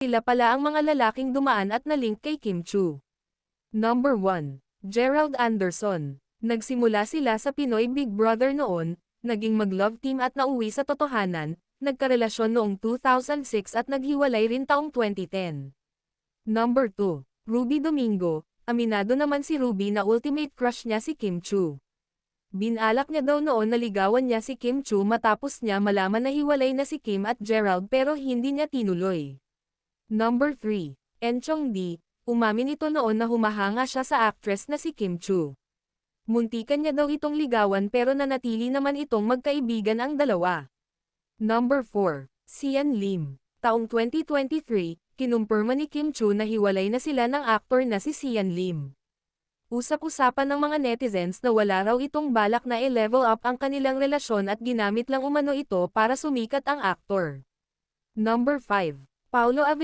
Sila pala ang mga lalaking dumaan at nalink kay Kim Chu. Number 1. Gerald Anderson. Nagsimula sila sa Pinoy Big Brother noon, naging mag-love team at nauwi sa totohanan, nagkarelasyon noong 2006 at naghiwalay rin taong 2010. Number 2. Ruby Domingo. Aminado naman si Ruby na ultimate crush niya si Kim Chu. Binalak niya daw noon na ligawan niya si Kim Chu matapos niya malaman na hiwalay na si Kim at Gerald pero hindi niya tinuloy. Number 3. Enchong D. Umamin ito noon na humahanga siya sa actress na si Kim Chu. Muntikan niya daw itong ligawan pero nanatili naman itong magkaibigan ang dalawa. Number 4. Sian Lim. Taong 2023, kinumpirma ni Kim Chu na hiwalay na sila ng aktor na si Sian Lim. Usap-usapan ng mga netizens na wala raw itong balak na i-level up ang kanilang relasyon at ginamit lang umano ito para sumikat ang aktor. Number 5. Paulo Avellino.